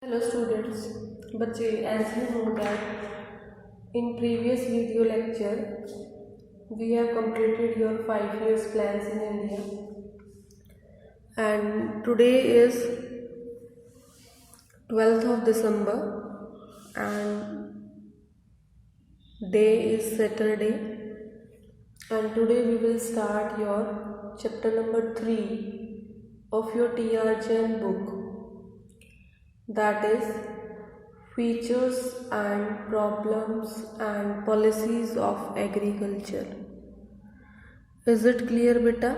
Hello students, बच्चे as you know that in previous video lecture we have completed your 5 years plans in India and today is 12th of December and day is Saturday and today we will start your chapter number 3 of your TR Jain book, that is features and problems and policies of agriculture. Is it clear beta?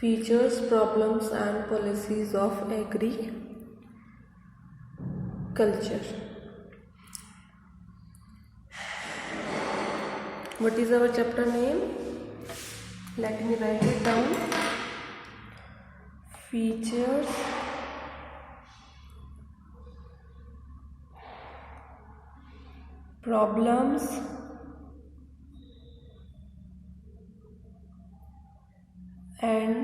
Features, problems and policies of agriculture. What is our chapter name? Let me write it down. Features, problems and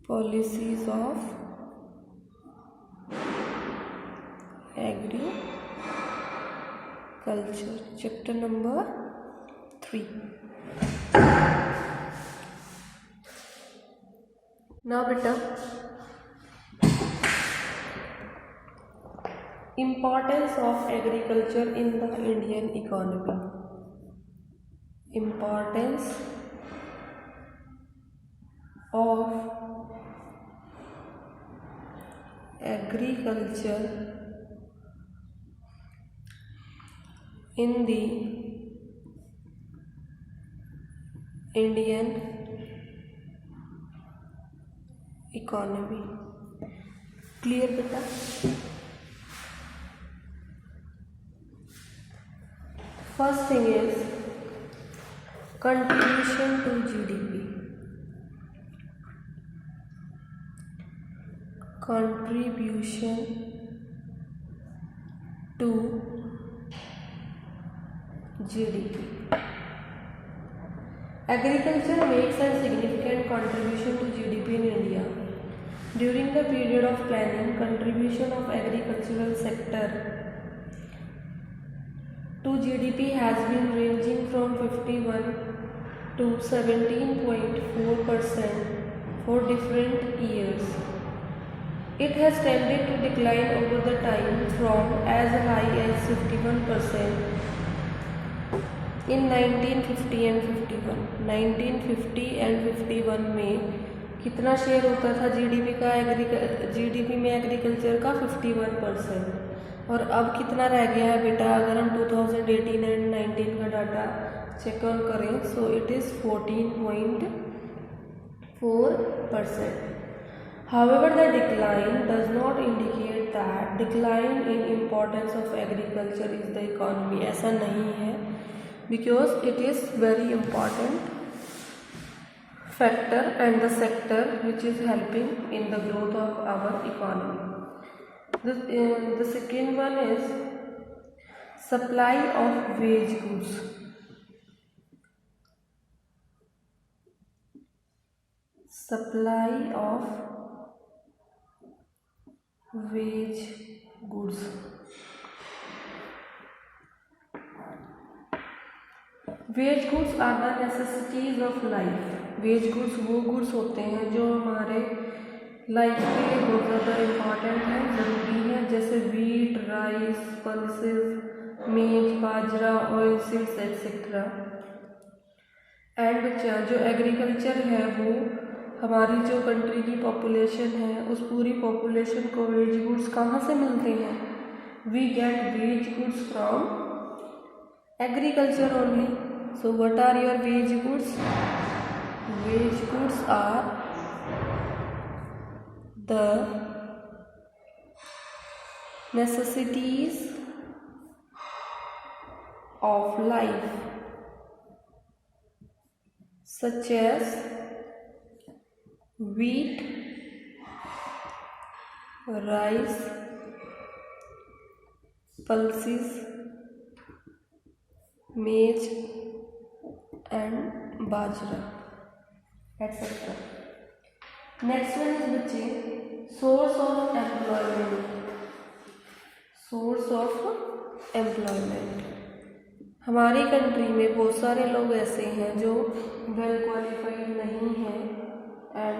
policies of agriculture. Chapter number 3. Now beta, importance of agriculture in the Indian economy. Importance of agriculture in the Indian economy. Clear beta? First thing is contribution to GDP. Contribution to GDP. Agriculture makes a significant contribution to GDP in India. During the period of planning, contribution of agricultural sector to GDP has been ranging from 51 to 17.4% for different years. It has tended to decline over the time from as high as 51% in 1950 and 51. 1950 and 51 में कितना share होता था GDP में agriculture का 51%, और अब कितना रह गया है बेटा? अगर हम 2018 एंड 19 का डाटा चेक ऑन करें so it is 14.4%. However, the decline does not indicate that decline in importance of agriculture is the economy. ऐसा नहीं है, because it is very important factor and the sector which is helping in the growth of our economy. The second one is supply of wage goods. Supply of wage goods. Wage goods are the necessities of life. Wage goods वो goods होते हैं जो हमारे life के लिए बहुत ज़्यादा important है, ज़रूरी है, जैसे वीट, राइस, पल्सेस, मेज, बाजरा, ऑयल सीड्स एक्सेट्रा. एंड जो एग्रीकल्चर है वो हमारी जो कंट्री की पॉपुलेशन है उस पूरी पॉपुलेशन को वेज गुड्स कहाँ से मिलते हैं? We get wage goods from agriculture only. So what are your wage goods? Wage goods are the necessities of life such as wheat, rice, pulses, maize and bajra, etc. Next one is बच्चे source of employment. Source of employment, हमारी country में बहुत सारे लोग ऐसे हैं जो well qualified नहीं हैं and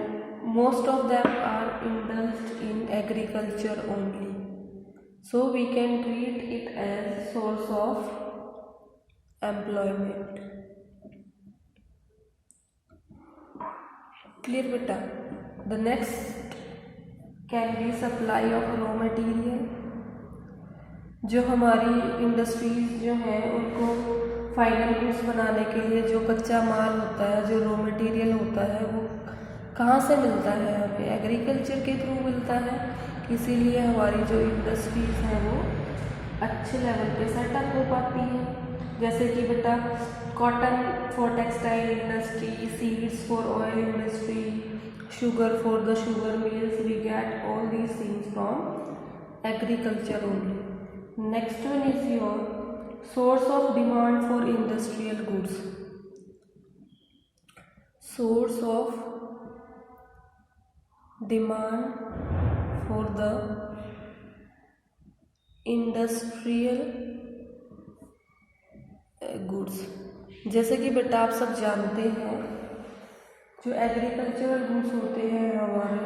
most of them are indulged in agriculture only, so we can treat it as source of employment. Clear बेटा? The next can be supply of raw material. जो हमारी इंडस्ट्रीज जो हैं उनको फाइनल गुड्स बनाने के लिए जो कच्चा माल होता है, जो रॉ मटेरियल होता है, वो कहाँ से मिलता है? हमें एग्रीकल्चर के थ्रू मिलता है। इसीलिए हमारी जो इंडस्ट्रीज हैं वो अच्छे लेवल पे सेटअप हो पाती हैं। जैसे कि बेटा cotton for textile industry, seeds for oil industry, sugar for the sugar mills, we get all these things from agriculture only. Next one is your source of demand for industrial goods. Source of demand for the industrial goods। जैसे कि बेटा आप सब जानते हैं जो agricultural goods होते हैं हमारे,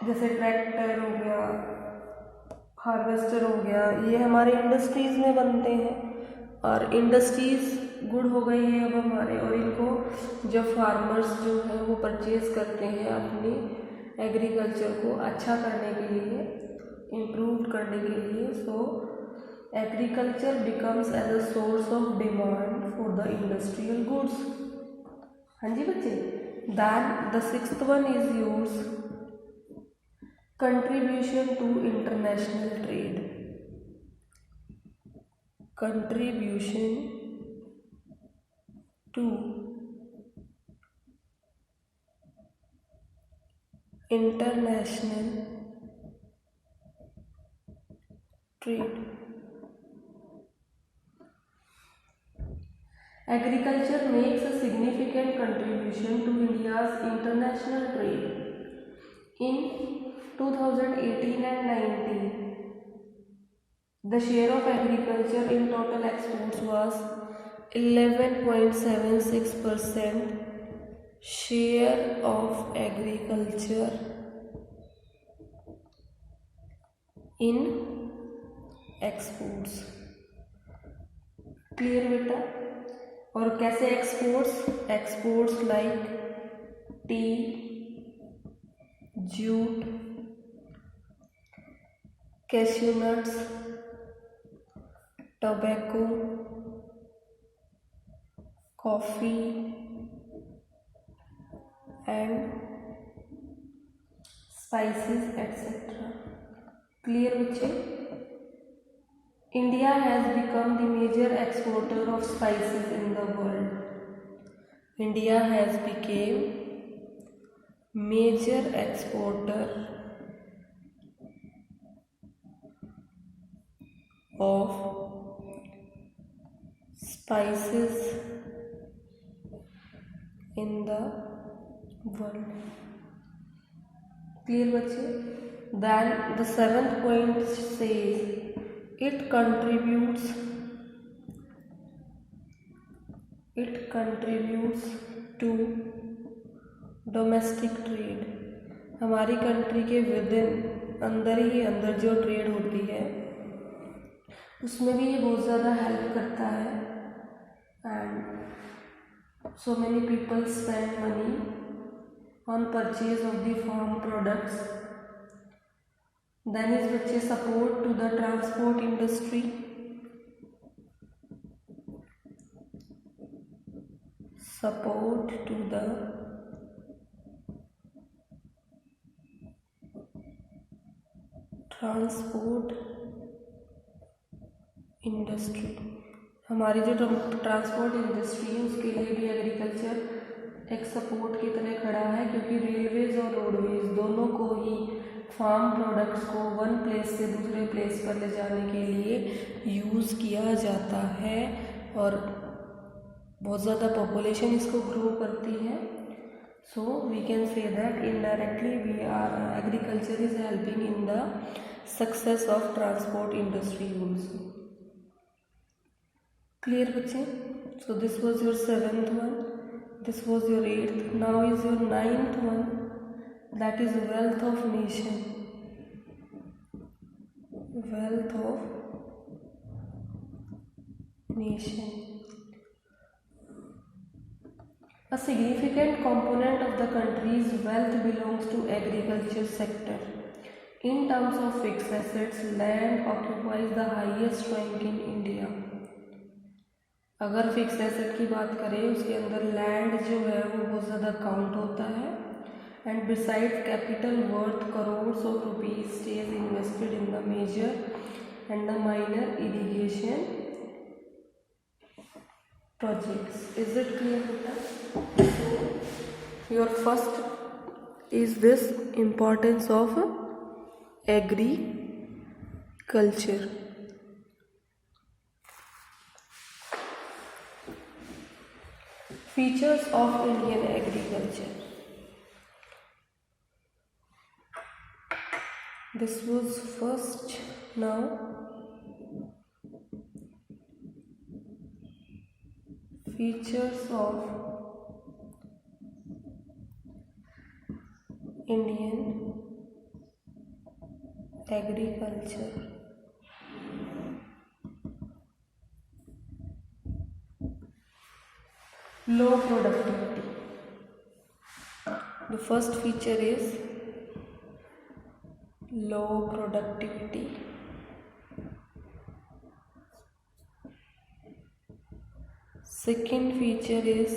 जैसे ट्रैक्टर हो गया, हार्वेस्टर हो गया, ये हमारे इंडस्ट्रीज़ में बनते हैं और इंडस्ट्रीज़ गुड हो गई हैं अब हमारे, और इनको जब फार्मर्स जो है वो परचेज करते हैं अपनी एग्रीकल्चर को अच्छा करने के लिए, इम्प्रूव करने के लिए, so agriculture becomes as a source of demand for the industrial goods. हाँ जी बच्चे। Then the sixth one is use contribution to international trade। contribution to international trade। Agriculture makes a significant contribution to India's international trade। In 2018 and 19, the share of agriculture in total exports was 11.76%। share of agriculture in exports। Clear बेटा? और कैसे exports? Exports like tea, jute, cashew nuts, tobacco, coffee and spices etcetera. Clear बच्चे? India has become the major exporter of spices in the world. India has became major exporter of spices in the world। Clear बच्चे? Then the seventh point says it contributes to domestic trade। हमारी country के within अंदर ही अंदर जो trade होती है उसमें भी ये बहुत ज़्यादा हेल्प करता है and so many people spend money on purchase of the farm products. Then is बच्चे support to the transport industry. Support to the transport industry. हमारी जो ट्रांसपोर्ट इंडस्ट्री है उसके लिए भी एग्रीकल्चर एक सपोर्ट की तरह खड़ा है, क्योंकि रेलवेज और रोडवेज दोनों को ही फार्म प्रोडक्ट्स को वन प्लेस से दूसरे प्लेस पर ले जाने के लिए यूज़ किया जाता है और बहुत ज़्यादा पॉपुलेशन इसको ग्रो करती है। So we can say that indirectly agriculture is helping in the success of transport industry also. Clear बच्चे? So this was your 7th one, this was your 8th, now is your 9th one, that is wealth of nation. Wealth of nation. A significant component of the country's wealth belongs to agriculture sector. In terms of fixed assets, land occupies the highest rank in India. अगर fix asset की बात करें उसके अंदर land जो है वो बहुत ज़्यादा काउंट होता है. And beside capital worth crores of rupees stage invested in the major and the minor irrigation projects. Is it clear बेटा? Your first is this importance of agriculture. Features of Indian agriculture. This was first. Now features of Indian agriculture. Low productivity. The first feature is low productivity. Second feature is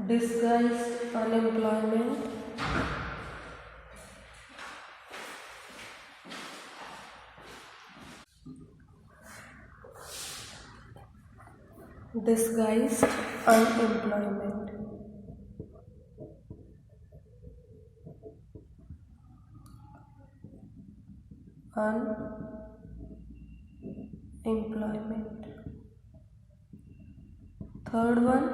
disguised unemployment. Disguised unemployment. Unemployment. Third one,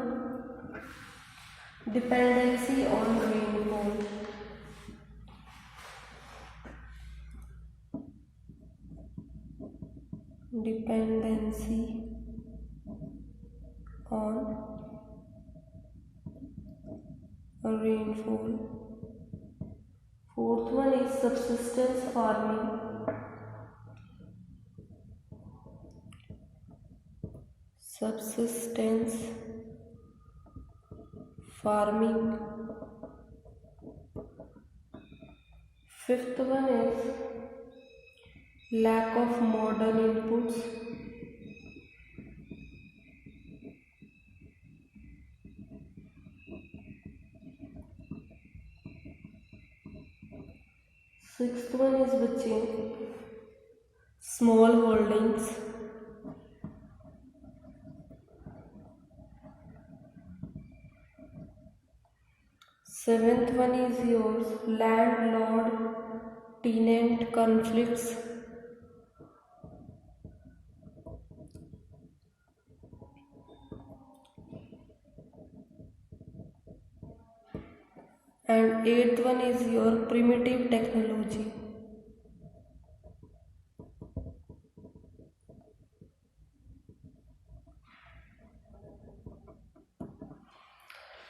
dependency on rainfall. Dependency on rainfall. Fourth one is subsistence farming. Subsistence farming. Fifth one is lack of modern inputs. Sixth one is बच्चे small holdings. Seventh one is yours landlord tenant conflicts. And eighth one is your primitive technology.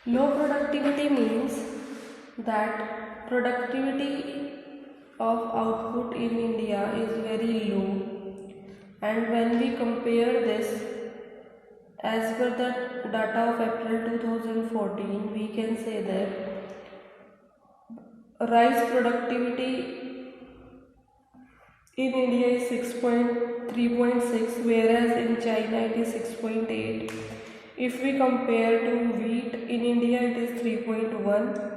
Low productivity means that productivity of output in India is very low, and when we compare this as per the data of April 2014, we can say that rice productivity in India is 3.6, whereas in China it is 6.8. If we compare to wheat, in India it is 3.1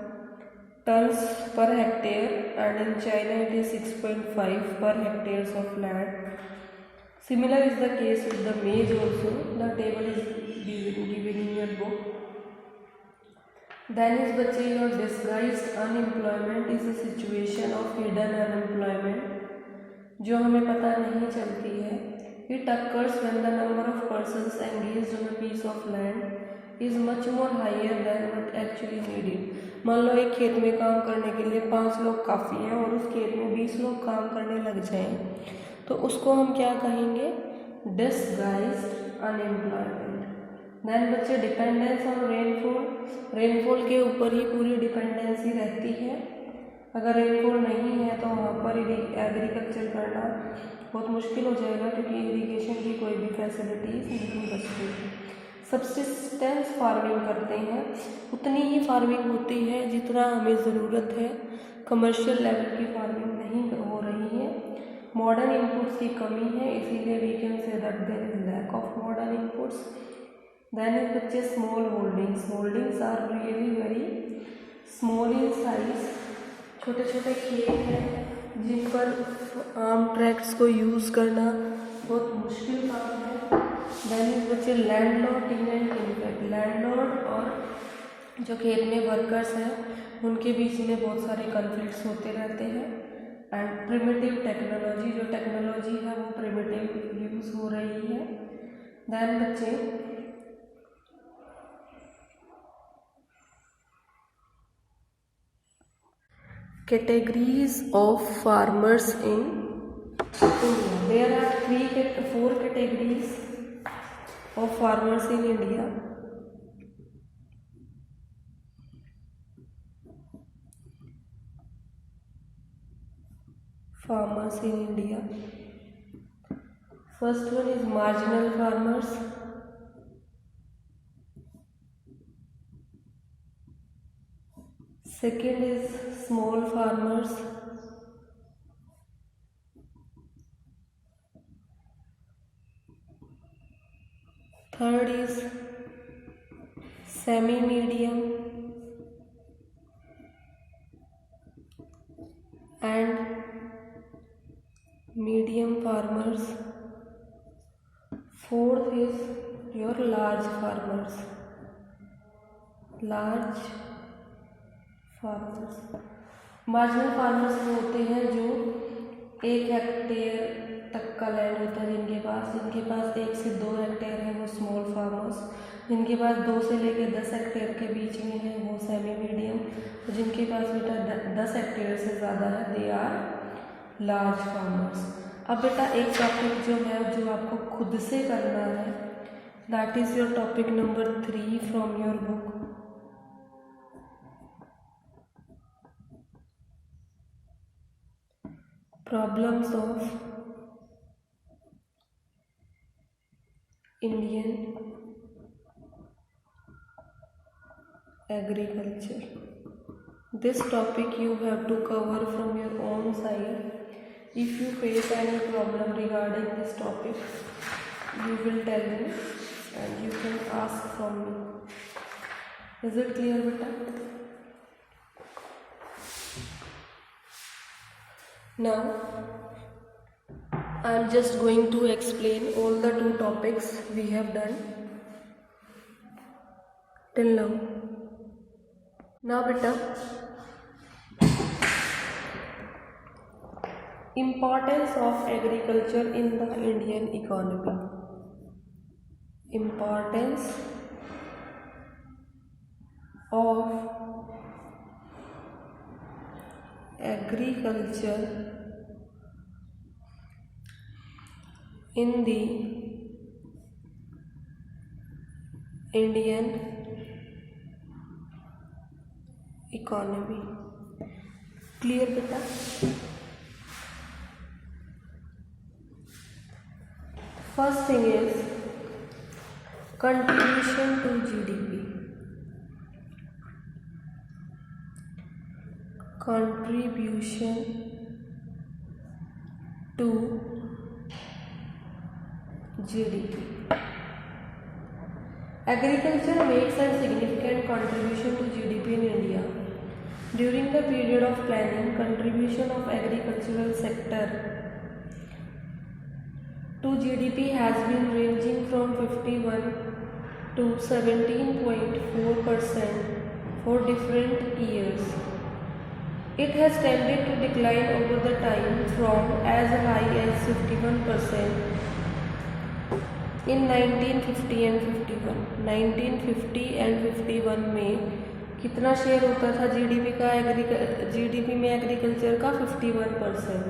tons per hectare, and in China it is 6.5 per hectares of land. Similar is the case with the maize also. The table is given in your book. Then is बच्चे your disguised unemployment is a situation of hidden unemployment जो हमें पता नहीं चलती है, It occurs when the number of persons engaged on a piece of land is much more higher than what actually needed. मान लो एक खेत में काम करने के लिए 5 लोग काफ़ी हैं और उस खेत में 20 लोग काम करने लग जाएं, तो उसको हम क्या कहेंगे? Disguised unemployment. देन बच्चे डिपेंडेंस ऑन रेनफॉल, रेनफॉल के ऊपर ही पूरी डिपेंडेंसी रहती है। अगर रेनफॉल नहीं है तो वहाँ पर एग्रीकल्चर करना बहुत मुश्किल हो जाएगा, क्योंकि इरिगेशन की कोई भी फैसिलिटीज़ नहीं बचती। सब्सिस्टेंस फार्मिंग करते हैं, उतनी ही फार्मिंग होती है जितना हमें ज़रूरत है, कमर्शियल लेवल की फार्मिंग नहीं हो रही है। मॉडर्न इनपुट्स की कमी है, इसीलिए we can say that there is lack of modern inputs. Then is बच्चे small holdings, holdings are really very small in size, छोटे छोटे खेत हैं जिन पर आम ट्रैक्ट्स को यूज़ करना बहुत मुश्किल काम है। देन बच्चे लैंडलॉर्ड टेनेंट इनफैक्ट, लैंडलॉर्ड और जो खेत में वर्कर्स हैं उनके बीच में बहुत सारे कॉन्फ्लिक्ट्स होते रहते हैं। एंड प्रिमिटिव टेक्नोलॉजी, जो टेक्नोलॉजी है वो प्रिमिटिव यूज़ हो रही है। देन बच्चे categories of farmers in India. There are 4 categories of farmers in India. Farmers in India. First one is marginal farmers. Second is small farmers. Third is semi-medium and medium farmers. Fourth is your large farmers. Large farmers, marginal farmers वो होते हैं जो 1 hectare तक का land होता है जिनके पास 1 से 2 हेक्टेयर है वो स्मॉल फार्मर्स, जिनके पास 2 से लेकर 10 हेक्टेयर के बीच में है वो सेमी मीडियम, और जिनके पास बेटा 10 हेक्टेयर से ज़्यादा है दे आर लार्ज फार्मर्स। अब बेटा एक टॉपिक जो है जो आपको खुद से करना है, that is your topic number 3 from your book. Problems of Indian agriculture. This topic you have to cover from your own side. If you face any problem regarding this topic, you will tell me and you can ask from me. Is it clear, beta? Now I am just going to explain all the 2 topics we have done till now. Now beta, importance of agriculture in the Indian economy. Importance of agriculture in the Indian economy. Clear beta? First thing is contribution to GDP. Contribution to GDP. Agriculture makes a significant contribution to GDP in India. During the period of planning, contribution of agricultural sector to GDP has been ranging from 51 to 17.4% for different years. It has tended to decline over the time from as high as 51% in 1950 and 51 में कितना share होता था GDP का, GDP में agriculture का 51%।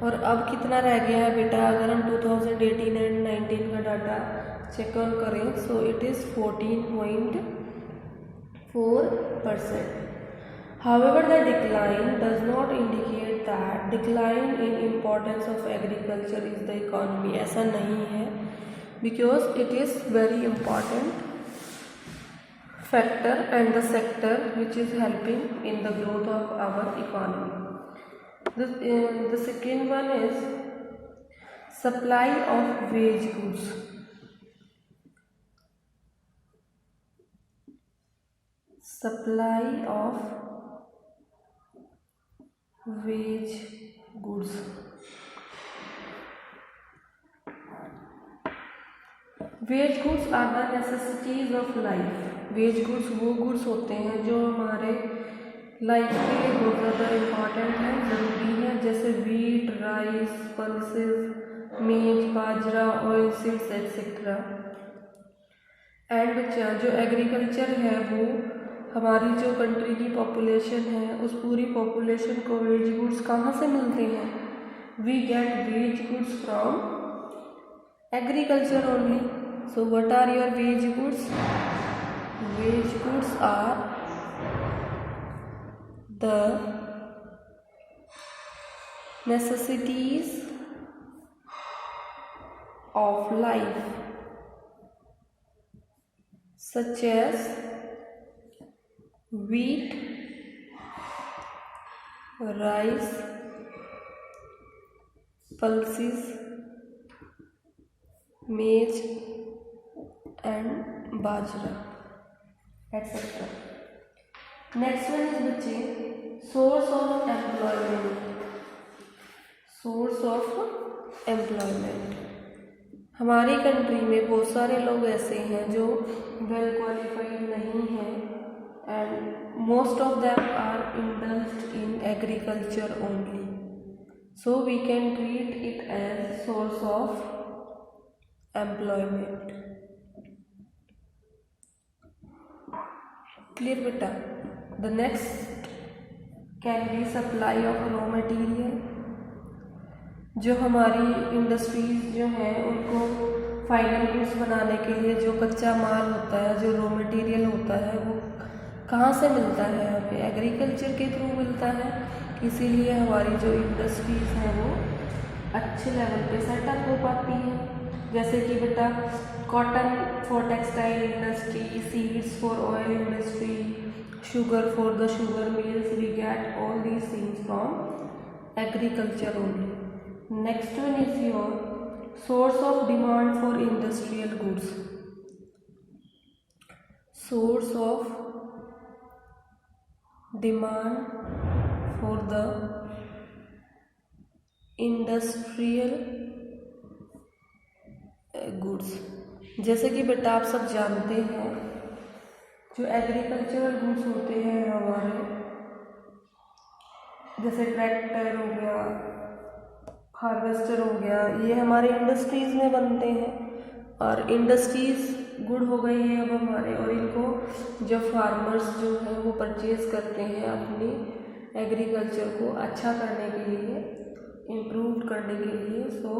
और अब कितना रह गया है बेटा, अगर हम 2018 एंड 19 का डाटा चेक ऑन करें, so it is 14.4%. However, the decline does not indicate that decline in importance of agriculture is the economy. ऐसा नहीं है, because it is very important factor and the sector which is helping in the growth of our economy. The second one is supply of wage goods. Supply of wage goods. Wage goods are the necessities of life. Wage goods वो goods होते हैं जो हमारे life के लिए बहुत ज़्यादा important हैं, ज़रूरी है, जैसे वीट, राइस, पल्सेस, मेज, बाजरा, ऑयल सीड्स एक्सेट्रा. एंड बच्चा जो एग्रीकल्चर है वो हमारी जो कंट्री की पॉपुलेशन है उस पूरी पॉपुलेशन को वेज गुड्स कहाँ से मिलते हैं? We get wage goods from agriculture only. So what are your wage goods? Wage goods are the necessities of life, such as wheat, rice, pulses, maize and bajra etc. Next one is बच्चे source of employment. Source of employment. हमारी country में बहुत सारे लोग ऐसे हैं जो well qualified नहीं हैं and most of them are indulged in agriculture only. So we can treat it as source of employment. Clear beta? The next can be supply of raw material. जो हमारी इंडस्ट्रीज जो हैं उनको final goods बनाने के लिए जो कच्चा माल होता है, जो रॉ मटेरियल होता है, वो कहाँ से मिलता है? हमें एग्रीकल्चर के थ्रू मिलता है. इसीलिए हमारी जो इंडस्ट्रीज हैं वो अच्छे लेवल पे सेटअप हो पाती हैं. जैसे कि बेटा cotton for textile industry, seeds for oil industry, sugar for the sugar mills. We get all these things from agriculture only. Next one is your source of demand for industrial goods. Source of demand for the industrial goods. जैसे कि बेटा आप सब जानते हैं जो agricultural goods होते हैं हमारे, जैसे ट्रैक्टर हो गया, हार्वेस्टर हो गया, ये हमारे इंडस्ट्रीज़ में बनते हैं. और इंडस्ट्रीज़ गुड हो गई हैं अब हमारे, और इनको जो फार्मर्स जो हैं वो परचेज़ करते हैं अपनी एग्रीकल्चर को अच्छा करने के लिए, इम्प्रूव करने के लिए. सो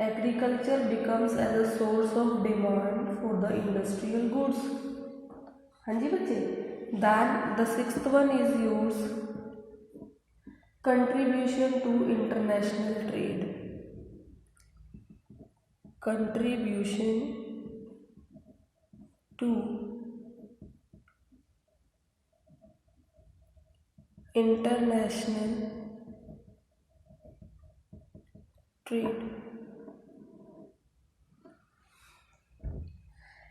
agriculture becomes as a source of demand for the industrial goods. हाँ जी बच्चे. Then the sixth one is yours contribution to international trade. Contribution to international trade.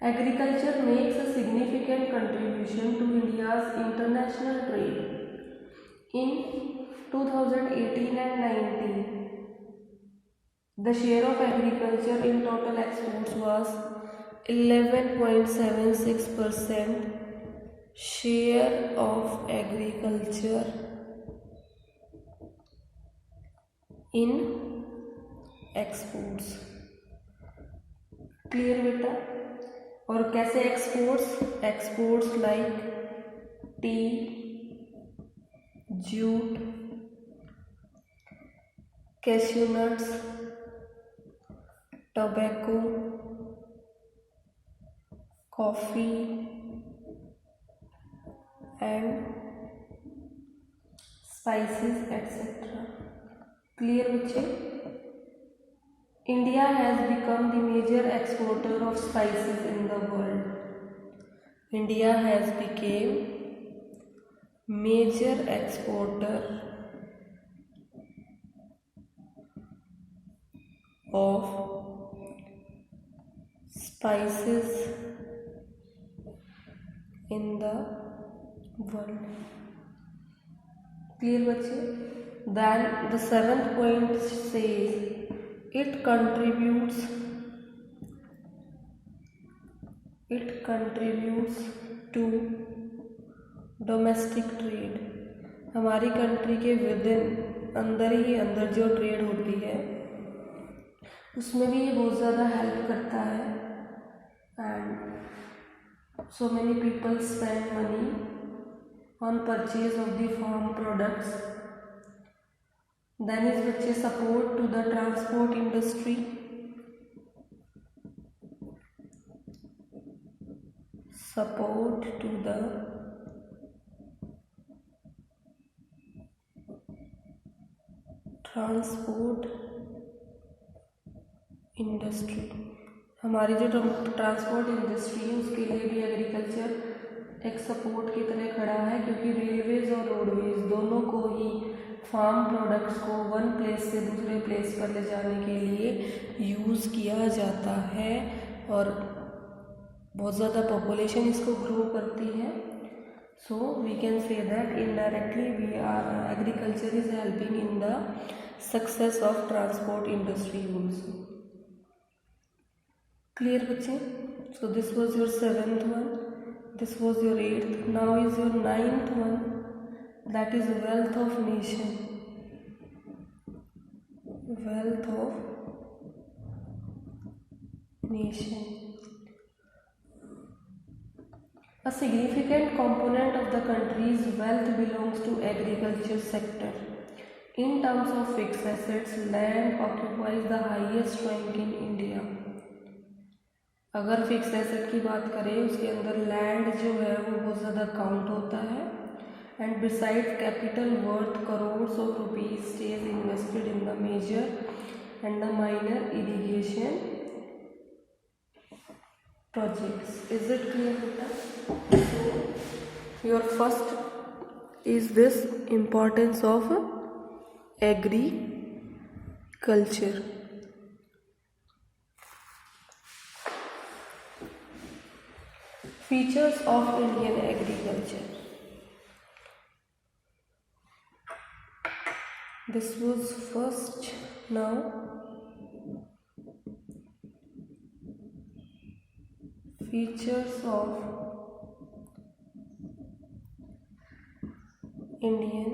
Agriculture makes a significant contribution to India's international trade. In 2018 and 19, the share of agriculture in total exports was 11.76%. Share of agriculture in exports. Clear बेटा। और कैसे exports like tea, jute, cashew nuts, tobacco, coffee and spices etcetera. Clear बच्चे। India has become the major exporter of spices in the world. India has became major exporter of spices in the world. Clear बच्चे। Then the seventh point says it contributes to domestic trade। हमारी country के within अंदर जो trade होती है उसमें भी ये बहुत ज़्यादा हेल्प करता है। And so many people spend money on purchase of the farm products. Then is बच्चे support to the transport industry. Support to the transport industry. हमारी जो ट्रांसपोर्ट इंडस्ट्री है उसके लिए भी एग्रीकल्चर एक सपोर्ट की तरह खड़ा है, क्योंकि रेलवेज और रोडवेज दोनों को ही फार्म प्रोडक्ट्स को वन प्लेस से दूसरे प्लेस पर ले जाने के लिए यूज़ किया जाता है और बहुत ज़्यादा पॉपुलेशन इसको ग्रो करती है। So we can say that indirectly agriculture is helping in the success of transport industry also. Clear बच्चे। So this was your 7th one, this was your 8th, now is your 9th one, that is wealth of nation. Wealth of nation. A significant component of the country's wealth belongs to agriculture sector. In terms of fixed assets, land occupies the highest rank in India. अगर fix asset की बात करें उसके अंदर land जो है वो बहुत ज़्यादा काउंट होता है। And beside capital worth crores of rupees stage invested in the major and the minor irrigation projects. Is it clear beta? Your first is this importance of agriculture. Features of Indian agriculture. This was first. Now features of Indian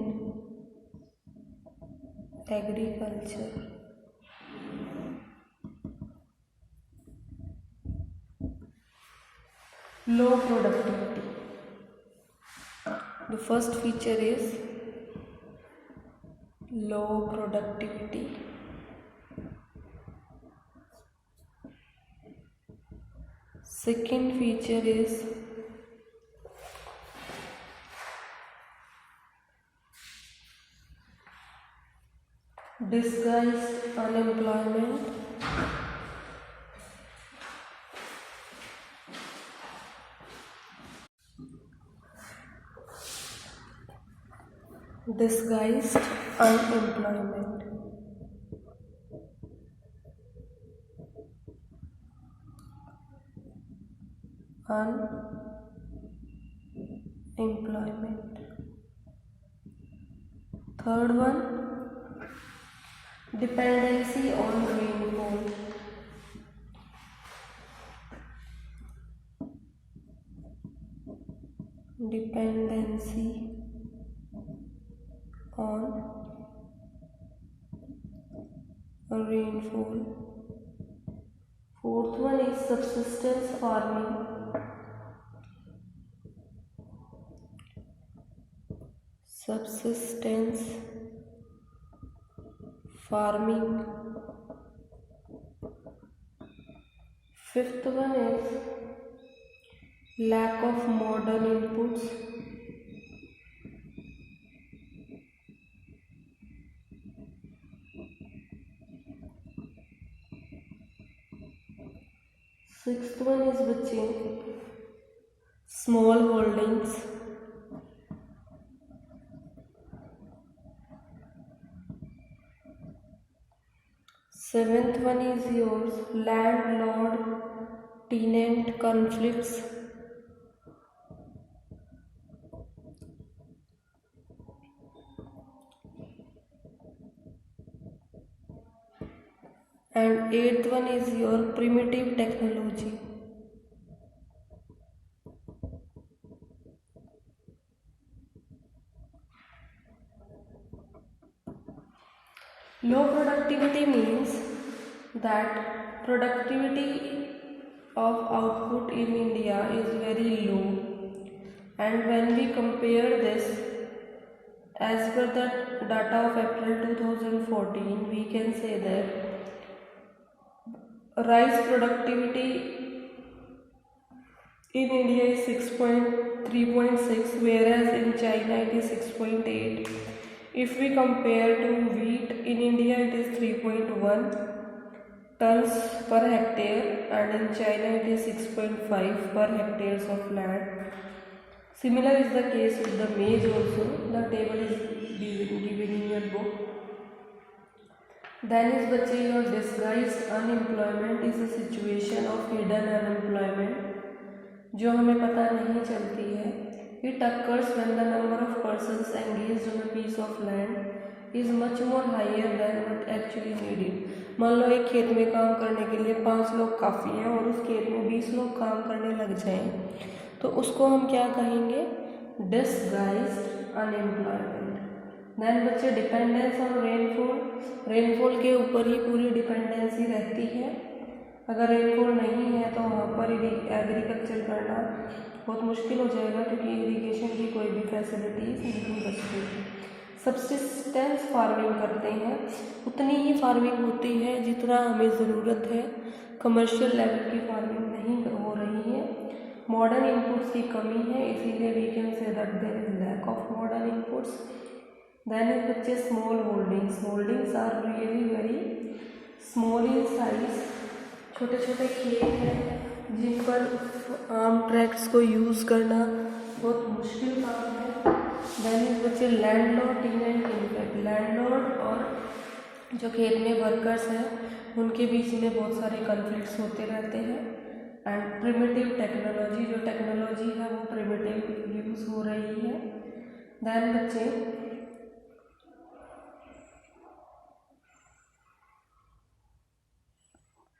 agriculture. Low productivity. The first feature is low productivity. Second feature is disguised unemployment. Disguised unemployment. Unemployment. Third one, dependency on rainfall. Dependency on rainfall fourth one is subsistence farming. Subsistence farming. Fifth one is lack of modern inputs. Sixth one is बच्चे small holdings. Seventh one is yours landlord tenant conflicts. And eighth one is your primitive technology. Low productivity means that productivity of output in India is very low, and when we compare this as per the data of April 2014, we can say that rice productivity in India is 3.6, whereas in China it is 6.8. If we compare to wheat, in India it is 3.1 tons per hectare, and in China it is 6.5 per hectares of land. Similar is the case with the maize also. The table is given in your book. Then is बच्चे your disguised unemployment is a situation of hidden unemployment जो हमें पता नहीं चलती है. It occurs when the number of persons engaged on a piece of land is much more higher than what actually needed. मान लो एक खेत में काम करने के लिए 5 लोग काफ़ी हैं और उस खेत में 20 लोग काम करने लग जाएं, तो उसको हम क्या कहेंगे? Disguised unemployment. देन बच्चे डिपेंडेंस ऑन रेनफॉल. रेनफॉल के ऊपर ही पूरी डिपेंडेंसी रहती है. अगर रेनफॉल नहीं है तो वहाँ पर एग्रीकल्चर करना बहुत मुश्किल हो जाएगा, क्योंकि इरिगेशन की कोई भी फैसिलिटीज नहीं बचती. सब्सिस्टेंस फार्मिंग करते हैं, उतनी ही फार्मिंग होती है जितना हमें ज़रूरत है. कमर्शियल लेवल की फार्मिंग नहीं हो रही है. मॉडर्न इनपुट्स की कमी है, इसीलिए we can say that there is lack of modern inputs. Then is बच्चे small holdings. Holdings are really very small in size. छोटे छोटे खेत हैं जिन पर आम ट्रैक्ट्स को यूज़ करना बहुत मुश्किल काम है. देन इज बच्चे लैंडलॉर्ड टेनेंट कॉन्फ्लिक्ट. लैंडलॉर्ड और जो खेत में वर्कर्स हैं उनके बीच में बहुत सारे कॉन्फ्लिक्ट्स होते रहते हैं. एंड प्रिमिटिव टेक्नोलॉजी, जो टेक्नोलॉजी है वो प्रिमिटिव यूज़ हो रही है. देन बच्चे